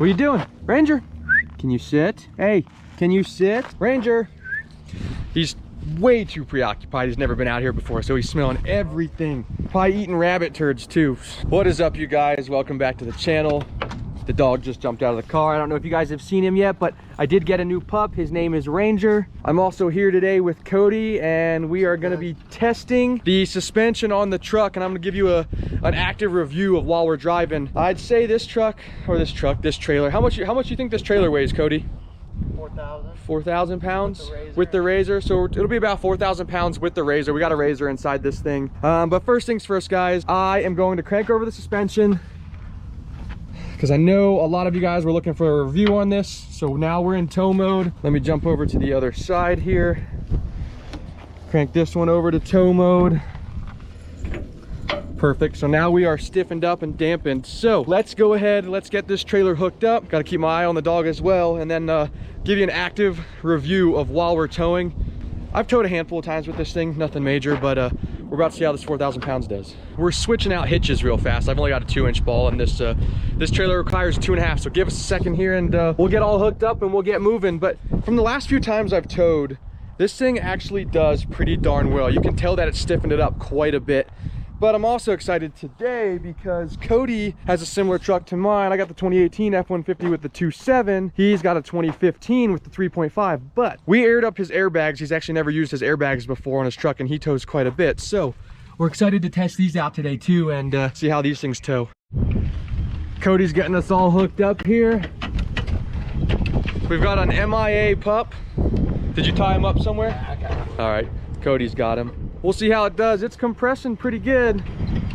What are you doing? Ranger, can you sit? Hey, can you sit? Ranger. He's way too preoccupied. He's never been out here before, so he's smelling everything. Probably eating rabbit turds too. What is up, you guys? Welcome back to the channel. The dog just jumped out of the car. I don't know if you guys have seen him yet, but I did get a new pup. His name is Ranger. I'm also here today with Cody, and we are gonna be testing the suspension on the truck, and I'm gonna give you an active review of while we're driving. I'd say this trailer, how much you think this trailer weighs, Cody? 4,000 pounds with the razor. So it'll be about 4,000 pounds with the razor. We got a razor inside this thing. But first things first, guys, I am going to crank over the suspension because I know a lot of you guys were looking for a review on this. So now we're in tow mode. Let me jump over to the other side here. Crank this one over to tow mode. Perfect. So now we are stiffened up and dampened. So let's go ahead, let's get this trailer hooked up. Got to keep my eye on the dog as well, and then give you an active review of while we're towing. I've towed a handful of times with this thing, nothing major, but we're about to see how this 4,000 pounds does. We're switching out hitches real fast. I've only got a 2-inch ball, and this trailer requires 2.5, so give us a second here and we'll get all hooked up and we'll get moving. But from the last few times I've towed, this thing actually does pretty darn well. You can tell that it's stiffened it up quite a bit. But I'm also excited today because Cody has a similar truck to mine. I got the 2018 F-150 with the 2.7. He's got a 2015 with the 3.5. But we aired up his airbags. He's actually never used his airbags before on his truck, and he tows quite a bit. So we're excited to test these out today too and see how these things tow. Cody's getting us all hooked up here. We've got an MIA pup. Did you tie him up somewhere? Yeah, I got him. All right, Cody's got him. We'll see how it does. It's compressing pretty good.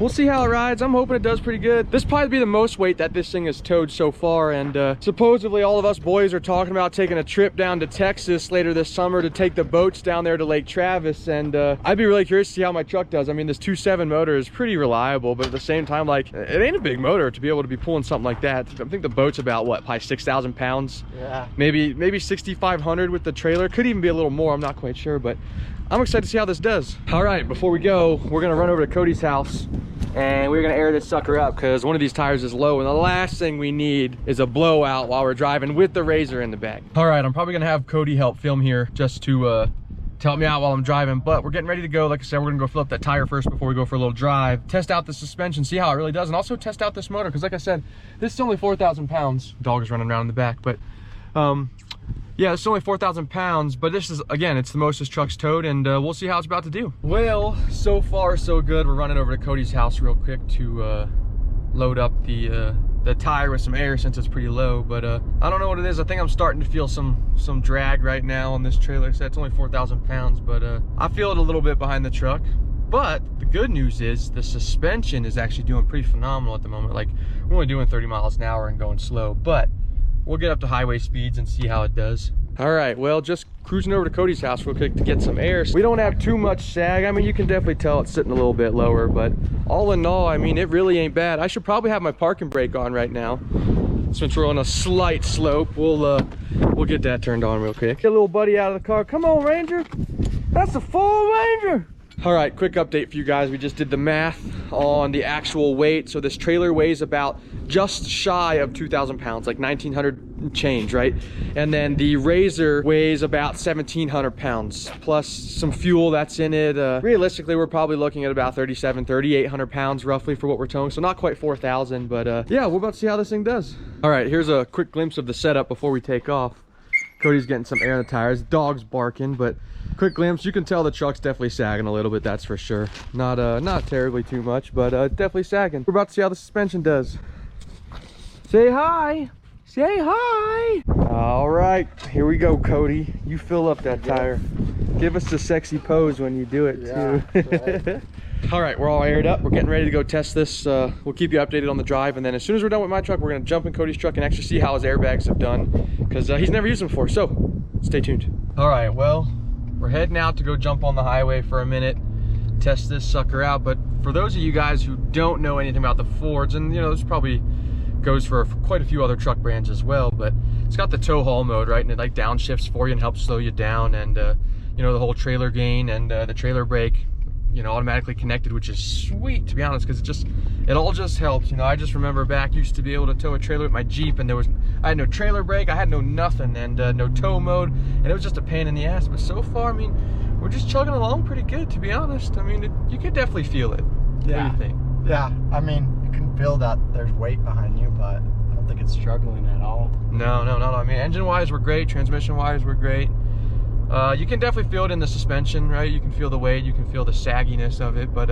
We'll see how it rides. I'm hoping it does pretty good. This probably be the most weight that this thing has towed so far, and supposedly all of us boys are talking about taking a trip down to Texas later this summer to take the boats down there to Lake Travis, and I'd be really curious to see how my truck does. I mean, this 2.7 motor is pretty reliable, but at the same time, like, it ain't a big motor to be able to be pulling something like that. I think the boat's about, what, probably 6,000 pounds? Yeah. Maybe 6,500 with the trailer. Could even be a little more, I'm not quite sure, but I'm excited to see how this does. All right, before we go, we're gonna run over to Cody's house and we're gonna air this sucker up because one of these tires is low, and the last thing we need is a blowout while we're driving with the razor in the back. All right, I'm probably gonna have Cody help film here just to help me out while I'm driving, but we're getting ready to go. Like I said, we're gonna go fill up that tire first before we go for a little drive, test out the suspension, see how it really does, and also test out this motor because, like I said, this is only 4,000 pounds. Dog is running around in the back, but yeah, it's only 4,000 pounds, but this is, again, it's the most this truck's towed, and we'll see how it's about to do. Well, so far so good. We're running over to Cody's house real quick to load up the tire with some air since it's pretty low, but I don't know what it is. I think I'm starting to feel some drag right now on this trailer. So it's only 4,000 pounds, but I feel it a little bit behind the truck. But the good news is the suspension is actually doing pretty phenomenal at the moment. Like, we're only doing 30 miles an hour and going slow, but we'll get up to highway speeds and see how it does. All right, well, just cruising over to Cody's house real quick to get some air. We don't have too much sag. I mean, you can definitely tell it's sitting a little bit lower, but all in all, I mean, it really ain't bad. I should probably have my parking brake on right now. Since we're on a slight slope, we'll get that turned on real quick. Get a little buddy out of the car. Come on, Ranger. That's a full Ranger. All right, quick update for you guys. We just did the math on the actual weight. So this trailer weighs about just shy of 2,000 pounds, like 1,900 change, right? And then the razor weighs about 1,700 pounds, plus some fuel that's in it. Realistically, we're probably looking at about 3,800 pounds roughly for what we're towing. So not quite 4,000, but yeah, we're about to see how this thing does. All right, here's a quick glimpse of the setup before we take off. Cody's getting some air in the tires. Dog's barking, but quick glimpse. You can tell the truck's definitely sagging a little bit, that's for sure. Not terribly too much, but definitely sagging. We're about to see how the suspension does. Say hi. Say hi. All right, here we go, Cody. You fill up that tire. Give us the sexy pose when you do it, too. Right. All right, we're all aired up. We're getting ready to go test this. We'll keep you updated on the drive, and then as soon as we're done with my truck, we're gonna jump in Cody's truck and actually see how his airbags have done, because he's never used them before, so stay tuned. All right, well, we're heading out to go jump on the highway for a minute, test this sucker out. But for those of you guys who don't know anything about the Fords, and you know, this probably goes for quite a few other truck brands as well, but it's got the tow haul mode, right? And it like downshifts for you and helps slow you down, and you know, the whole trailer gain and the trailer brake. you know, automatically connected, which is sweet, to be honest, because it all just helps. You know, I just remember back, used to be able to tow a trailer with my Jeep, and I had no trailer brake, I had no nothing, and no tow mode, and it was just a pain in the ass. But so far, I mean, we're just chugging along pretty good, to be honest. I mean, you could definitely feel it. Yeah. What do you think? Yeah, I mean, you can feel that there's weight behind you, but I don't think it's struggling at all. No. I mean, engine-wise, we're great. Transmission-wise, we're great. You can definitely feel it in the suspension, right? You can feel the weight, you can feel the sagginess of it, but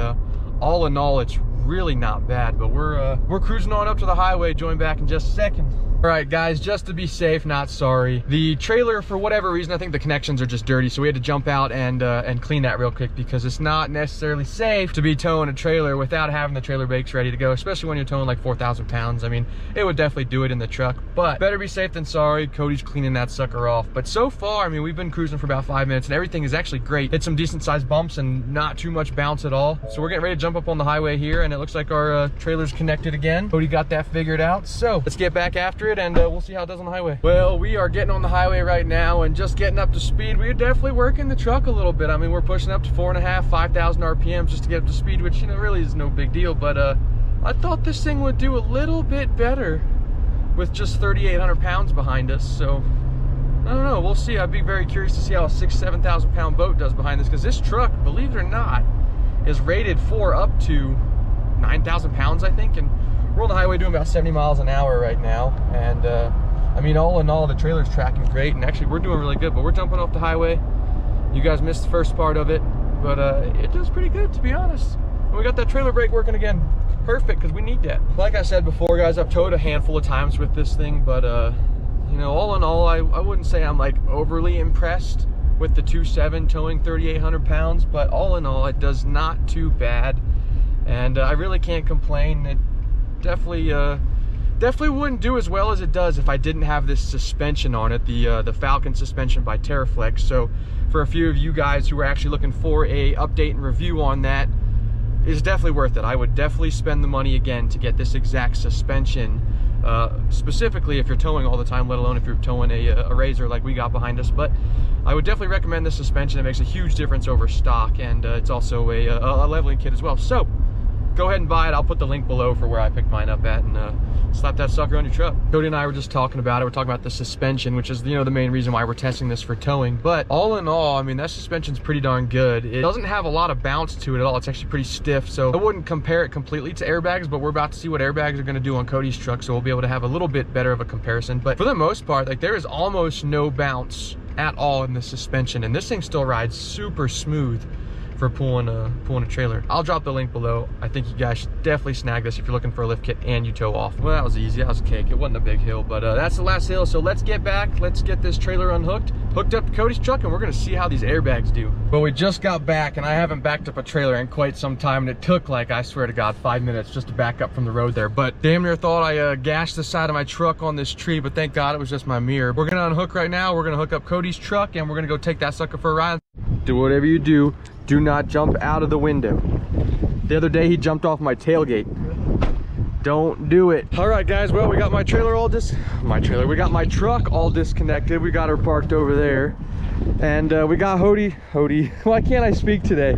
all in all, it's really not bad. But we're cruising on up to the highway. Join back in just a second. All right, guys, just to be safe, not sorry. The trailer, for whatever reason, I think the connections are just dirty, so we had to jump out and clean that real quick, because it's not necessarily safe to be towing a trailer without having the trailer brakes ready to go, especially when you're towing like 4,000 pounds. I mean, it would definitely do it in the truck, but better be safe than sorry. Codys cleaning that sucker off. But so far, I mean, we've been cruising for about 5 minutes, and everything is actually great. Hit some decent sized bumps and not too much bounce at all. So we're getting ready to jump up on the highway here, and it looks like our trailer's connected again. Cody got that figured out, so let's get back after it, and we'll see how it does on the highway. Well, we are getting on the highway right now and just getting up to speed. We're definitely working the truck a little bit. I mean, we're pushing up to 4.5, 5,000 RPMs just to get up to speed, which, you know, really is no big deal. But I thought this thing would do a little bit better with just 3,800 pounds behind us. So I don't know, we'll see. I'd be very curious to see how a 7,000 pound boat does behind this, because this truck, believe it or not, is rated for up to 9,000 pounds, I think. And we're on the highway doing about 70 miles an hour right now. And I mean, all in all, the trailer's tracking great, and actually we're doing really good. But we're jumping off the highway. You guys missed the first part of it, but it does pretty good, to be honest. And we got that trailer brake working again. Perfect, because we need that. Like I said before, guys, I've towed a handful of times with this thing, but you know, all in all, I wouldn't say I'm like overly impressed with the 2.7 towing 3,800 pounds, but all in all, it does not too bad, and I really can't complain. It definitely wouldn't do as well as it does if I didn't have this suspension on it, the Falcon suspension by Teraflex. So for a few of you guys who are actually looking for a update and review on that, it's definitely worth it. I would definitely spend the money again to get this exact suspension, specifically if you're towing all the time, let alone if you're towing a Razor like we got behind us. But I would definitely recommend this suspension. It makes a huge difference over stock, and it's also a leveling kit as well. So go ahead and buy it. I'll put the link below for where I picked mine up at, and slap that sucker on your truck. Cody and I were just talking about it. We're talking about the suspension, which is, you know, the main reason why we're testing this for towing. But all in all, I mean, that suspension's pretty darn good. It doesn't have a lot of bounce to it at all. It's actually pretty stiff, so I wouldn't compare it completely to airbags, but we're about to see what airbags are going to do on Cody's truck, so we'll be able to have a little bit better of a comparison. But for the most part, like, there is almost no bounce at all in the suspension, and this thing still rides super smooth for pulling a trailer. I'll drop the link below. I think you guys should definitely snag this if you're looking for a lift kit and you tow off. Well, that was easy. That was a cake. It wasn't a big hill, but that's the last hill. So let's get back. Let's get this trailer unhooked, hooked up to Cody's truck, and we're gonna see how these airbags do. Well, we just got back, and I haven't backed up a trailer in quite some time, and it took, like, I swear to God, 5 minutes just to back up from the road there. But damn near thought I gashed the side of my truck on this tree, but thank God it was just my mirror. We're gonna unhook right now. We're gonna hook up Cody's truck, and we're gonna go take that sucker for a ride. Do whatever you do, do not jump out of the window. The other day he jumped off my tailgate. Don't do it. All right, guys, well, we got my trailer all we got my truck all disconnected. We got her parked over there, and we got Hody. Why can't I speak today?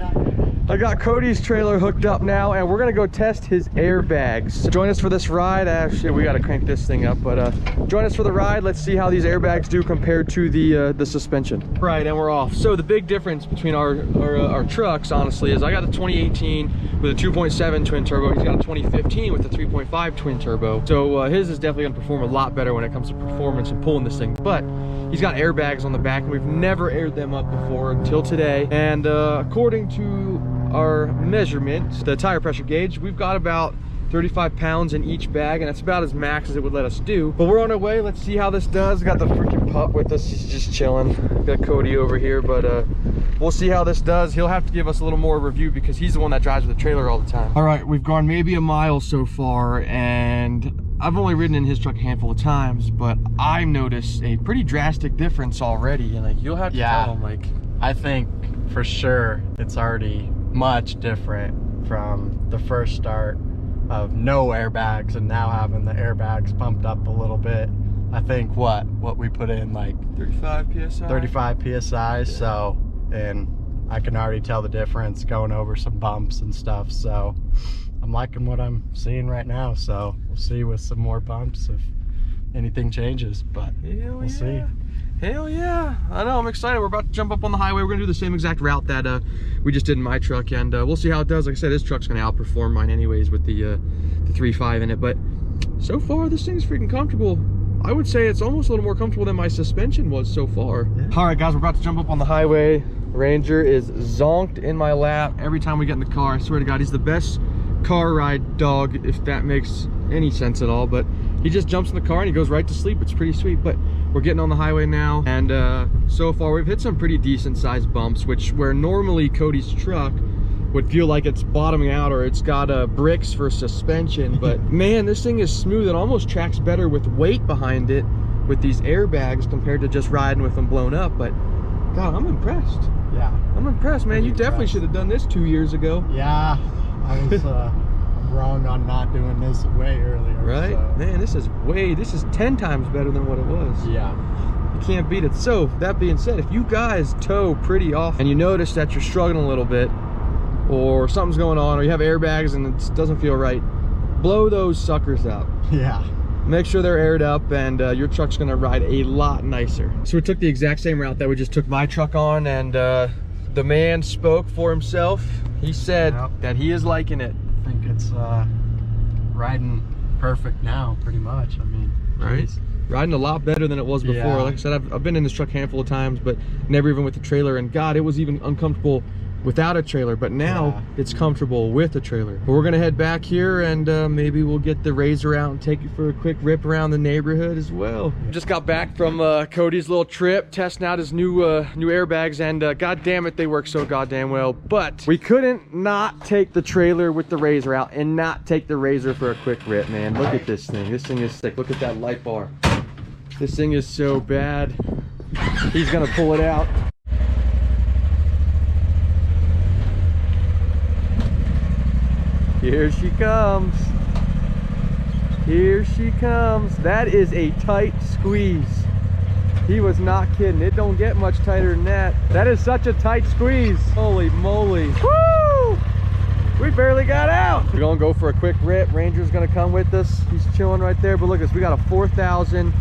I got Cody's trailer hooked up now, and we're gonna go test his airbags. Join us for this ride. Shit, we gotta crank this thing up, but join us for the ride. Let's see how these airbags do compared to the suspension. Right, and we're off. So the big difference between our trucks, honestly, is I got a 2018 with a 2.7 twin turbo. He's got a 2015 with a 3.5 twin turbo. So his is definitely gonna perform a lot better when it comes to performance and pulling this thing. But he's got airbags on the back, and we've never aired them up before until today. And according to our measurement, the tire pressure gauge, we've got about 35 pounds in each bag, and that's about as max as it would let us do. But we're on our way. Let's see how this does. Got the freaking pup with us. He's just chilling. Got Cody over here, but we'll see how this does. He'll have to give us a little more review because he's the one that drives with the trailer all the time. All right, we've gone maybe a mile so far, and I've only ridden in his truck a handful of times, but I've noticed a pretty drastic difference already, and like, you'll have to tell him, like, I think for sure it's already much different from the first start of no airbags and now having the airbags pumped up a little bit. I think what we put in, like 35 psi. 35 psi. Yeah. So, and I can already tell the difference going over some bumps and stuff. So I'm liking what I'm seeing right now. So we'll see with some more bumps if anything changes, but we'll see. Hell yeah. I know, I'm excited. We're about to jump up on the highway. We're gonna do the same exact route that we just did in my truck, and we'll see how it does. Like I said, this truck's gonna outperform mine anyways with the 3.5 in it, but so far this thing's freaking comfortable. I would say it's almost a little more comfortable than my suspension was so far. Yeah. All right guys, we're about to jump up on the highway. Ranger is zonked in my lap every time we get in the car. I swear to God, he's the best car ride dog, if that makes any sense at all. But he just jumps in the car and he goes right to sleep. It's pretty sweet. But we're getting on the highway now, and so far we've hit some pretty decent sized bumps, which where normally Cody's truck would feel like it's bottoming out or it's got bricks for suspension. But man, this thing is smooth. It almost tracks better with weight behind it with these airbags compared to just riding with them blown up. But God, I'm impressed. Yeah, I'm impressed, man. You definitely should have done this 2 years ago. Yeah, I was wrong on not doing this way earlier. Right? So. Man, this is 10 times better than what it was. Yeah. You can't beat it. So, that being said, if you guys tow pretty often and you notice that you're struggling a little bit, or something's going on, or you have airbags and it doesn't feel right, blow those suckers up. Yeah. Make sure they're aired up, and your truck's gonna ride a lot nicer. So we took the exact same route that we just took my truck on, and the man spoke for himself. He said that he is liking it. I think it's riding perfect now, pretty much. I mean, right? Riding a lot better than it was before. Yeah. Like I said, I've been in this truck a handful of times, but never even with the trailer, and God, it was even uncomfortable without a trailer, but now it's comfortable with a trailer. But we're gonna head back here, and maybe we'll get the Razor out and take it for a quick rip around the neighborhood as well. Just got back from Cody's little trip, testing out his new airbags, and god damn it, they work so goddamn well. But we couldn't not take the trailer with the Razor out and not take the Razor for a quick rip, man. Look at this thing. This thing is sick. Look at that light bar. This thing is so bad. He's gonna pull it out. Here she comes. Here she comes. That is a tight squeeze. He was not kidding. It don't get much tighter than that. That is such a tight squeeze. Holy moly. Woo! We barely got out. We're gonna go for a quick rip. Ranger's gonna come with us. He's chilling right there. But look at this. We got a 4000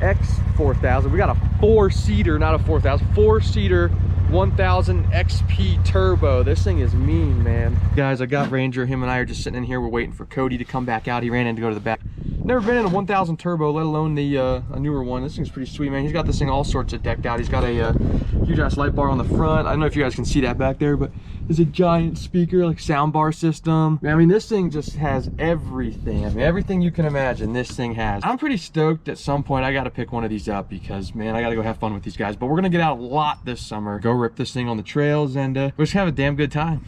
X 4000. We got a 4-seater, not a 4000, 4-seater 1000 XP turbo. This thing is mean, man. Guys, I got Ranger. Him and I are just sitting in here. We're waiting for Cody to come back out. He ran in to go to the back. Never been in a 1000 turbo, let alone the a newer one. This thing's pretty sweet, man. He's got this thing all sorts of decked out. He's got a huge ass light bar on the front. I don't know if you guys can see that back there, but there's a giant speaker, like sound bar system. I mean, this thing just has everything. I mean, everything you can imagine this thing has. I'm pretty stoked. At some point I got to pick one of these up because, man, I got to go have fun with these guys. But we're gonna get out a lot this summer, go rip this thing on the trails, and we're just gonna have a damn good time.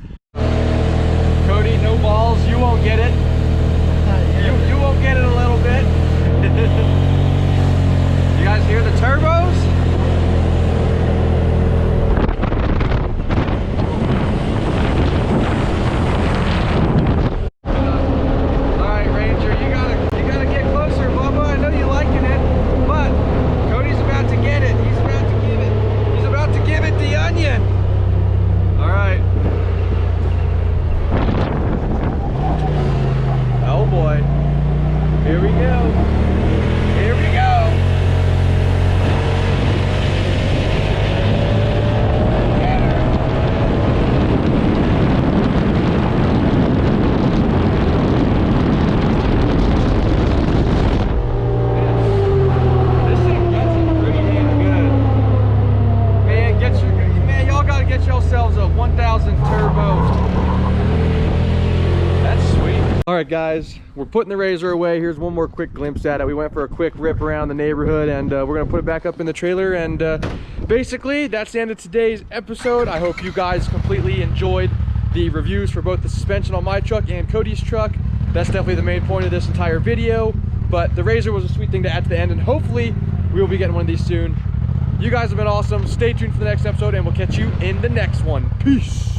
Cody, no balls, you won't get it. You won't get it a little bit. You guys hear the turbos? Alright guys, we're putting the Razor away. Here's one more quick glimpse at it. We went for a quick rip around the neighborhood, and we're going to put it back up in the trailer, and basically that's the end of today's episode. I hope you guys completely enjoyed the reviews for both the suspension on my truck and Cody's truck. That's definitely the main point of this entire video, but the Razor was a sweet thing to add to the end, and hopefully we will be getting one of these soon. You guys have been awesome. Stay tuned for the next episode, and we'll catch you in the next one. Peace.